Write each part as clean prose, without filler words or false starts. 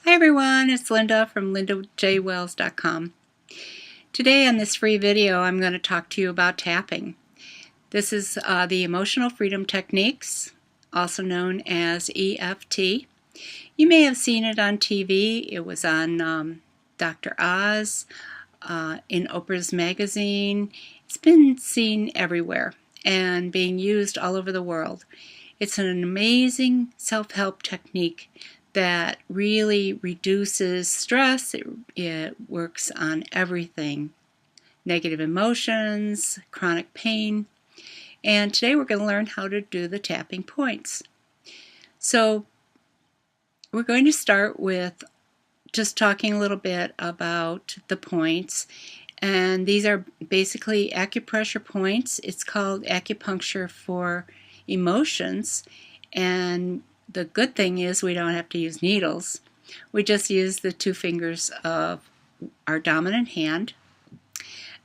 Hi everyone, it's Linda from lindajwells.com. Today on this free video I'm going to talk to you about tapping. This is the Emotional Freedom Techniques, also known as EFT. You may have seen it on TV. It was on Dr. Oz, in Oprah's magazine. It's been seen everywhere and being used all over the world. It's an amazing self-help technique that really reduces stress. It works on everything. Negative emotions, chronic pain. And today we're going to learn how to do the tapping points. So we're going to start with just talking a little bit about the points. And these are basically acupressure points. It's called acupuncture for emotions. And the good thing is we don't have to use needles. We just use the two fingers of our dominant hand.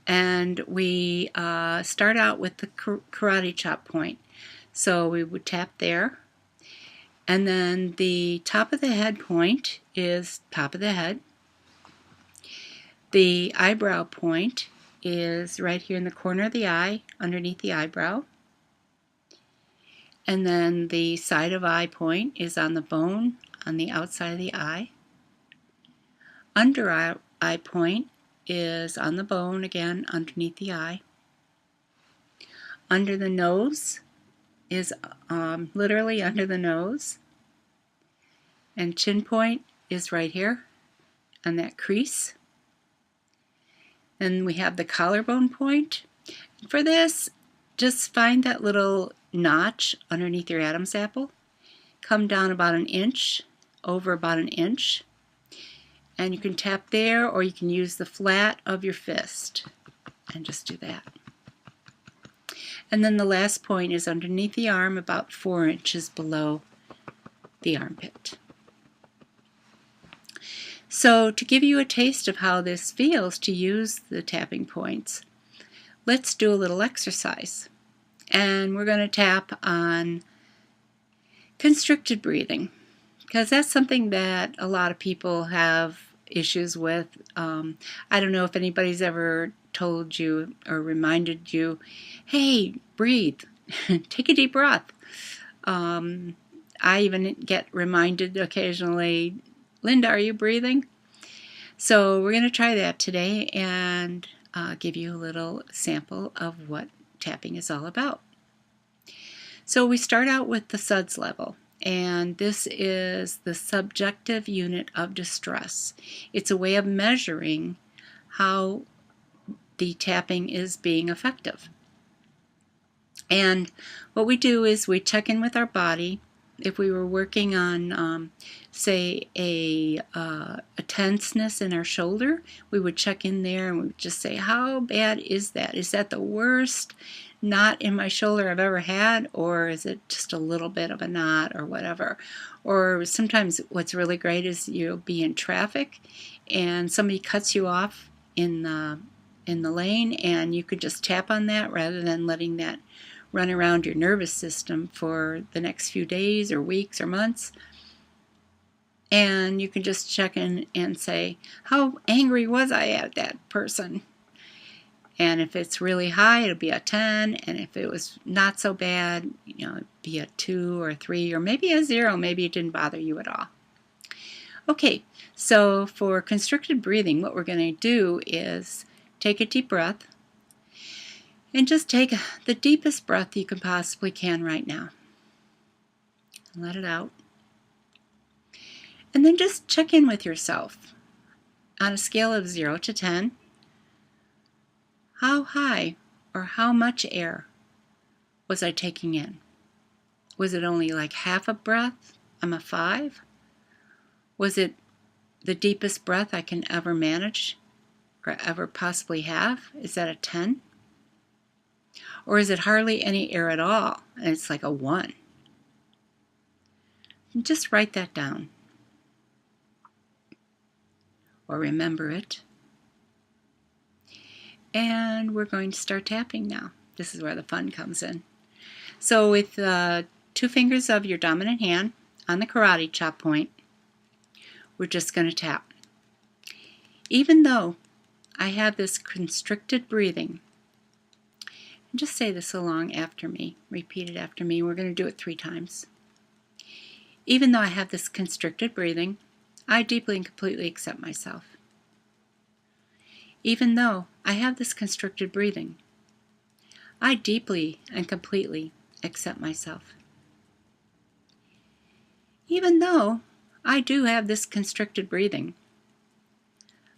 And we start out with the karate chop point. So we would tap there. And then the top of the head point is top of the head. The eyebrow point is right here in the corner of the eye, underneath the eyebrow. And then the side of eye point is on the bone on the outside of the eye. Under eye point is on the bone again underneath the eye. Under the nose is literally under the nose. And chin point is right here on that crease. Then we have the collarbone point. For this, just find that little notch underneath your Adam's apple. Come down about an inch, over about an inch. And you can tap there, or you can use the flat of your fist and just do that. And then the last point is underneath the arm, about 4 inches below the armpit. So to give you a taste of how this feels to use the tapping points, let's do a little exercise. And we're going to tap on constricted breathing, because that's something that a lot of people have issues with. I don't know if anybody's ever told you or reminded you, hey, breathe, take a deep breath. I even get reminded occasionally, Linda, are you breathing? So we're going to try that today and give you a little sample of what tapping is all about. So we start out with the SUDs level, and this is the subjective unit of distress. It's a way of measuring how the tapping is being effective. And what we do is we check in with our body. If we were working on, say, a tenseness in our shoulder, we would check in there and we would just say, how bad is that? Is that the worst knot in my shoulder I've ever had, or is it just a little bit of a knot or whatever? Or sometimes what's really great is you'll be in traffic and somebody cuts you off in the lane, and you could just tap on that rather than letting that run around your nervous system for the next few days or weeks or months. And you can just check in and say, how angry was I at that person? And if it's really high, it'll be a 10. And if it was not so bad, it'd be a 2 or a 3 or maybe a 0. Maybe it didn't bother you at all. Okay, so for constricted breathing, what we're going to do is take a deep breath. And just take the deepest breath you can possibly can right now. Let it out. And then just check in with yourself. On a scale of 0 to 10, how high or how much air was I taking in? Was it only like half a breath? I'm a 5. Was it the deepest breath I can ever manage or ever possibly have? Is that a 10? Or is it hardly any air at all, and it's like a 1? And just write that down. Or remember it. And we're going to start tapping now. This is where the fun comes in. So with 2 fingers of your dominant hand on the karate chop point, we're just going to tap. Even though I have this constricted breathing, and just say this along after me, repeat it after me. We're going to do it 3 times. Even though I have this constricted breathing, I deeply and completely accept myself. Even though I have this constricted breathing, I deeply and completely accept myself. Even though I do have this constricted breathing,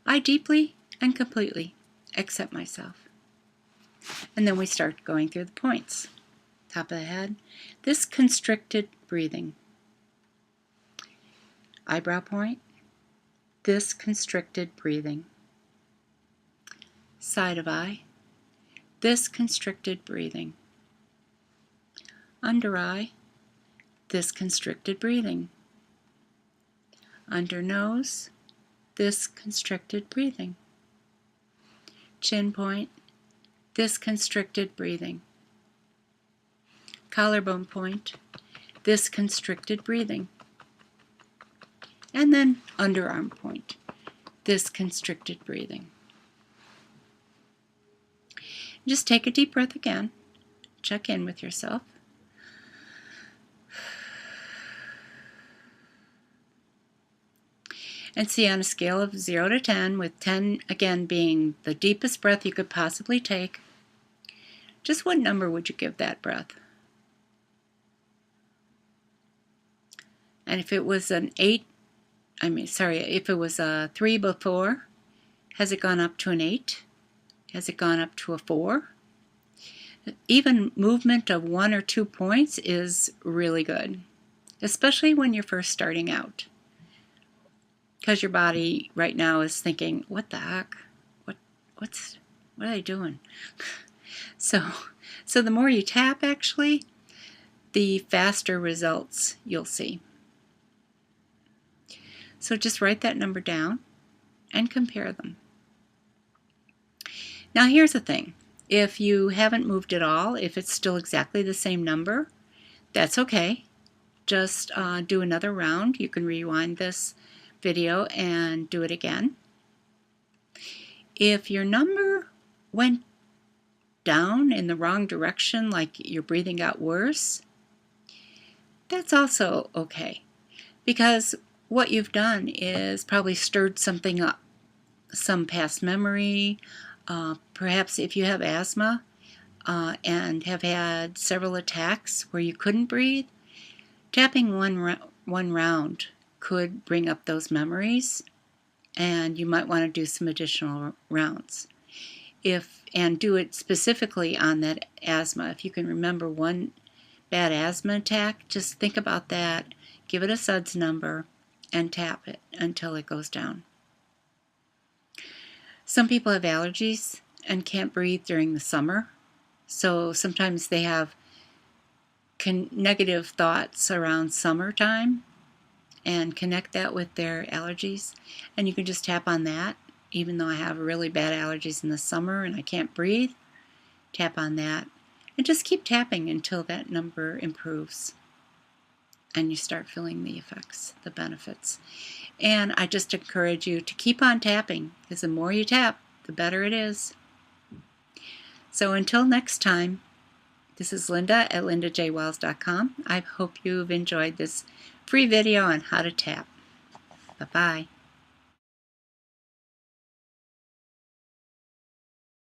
I deeply and completely accept myself. And then we start going through the points. Top of the head, this constricted breathing. Eyebrow point, this constricted breathing. Side of eye, this constricted breathing. Under eye, this constricted breathing. Under nose, this constricted breathing. Chin point, this constricted breathing. Collarbone point, this constricted breathing. And then underarm point, this constricted breathing. Just take a deep breath again. Check in with yourself. And see, on a scale of 0 to 10, with 10 again being the deepest breath you could possibly take, just what number would you give that breath? And if it was an 8, if it was a 3 before, has it gone up to an 8? Has it gone up to a 4? Even movement of 1 or 2 points is really good, especially when you're first starting out. Because your body right now is thinking, what the heck? What are they doing? So the more you tap, actually, the faster results you'll see. So just write that number down and compare them. Now here's the thing. If you haven't moved at all, if it's still exactly the same number, that's okay. Just do another round. You can rewind this video and do it again. If your number went down in the wrong direction, like your breathing got worse, that's also okay, because what you've done is probably stirred something up, some past memory. Perhaps if you have asthma and have had several attacks where you couldn't breathe, tapping one round could bring up those memories, and you might want to do some additional rounds. And do it specifically on that asthma. If you can remember one bad asthma attack, just think about that, give it a SUDs number, and tap it until it goes down. Some people have allergies and can't breathe during the summer, so sometimes they have negative thoughts around summertime and connect that with their allergies, and you can just tap on that. Even though I have really bad allergies in the summer and I can't breathe, tap on that and just keep tapping until that number improves and you start feeling the effects, the benefits. And I just encourage you to keep on tapping, because the more you tap, the better it is. So until next time, this is Linda at lindajwells.com. I hope you've enjoyed this free video on how to tap. Bye-bye.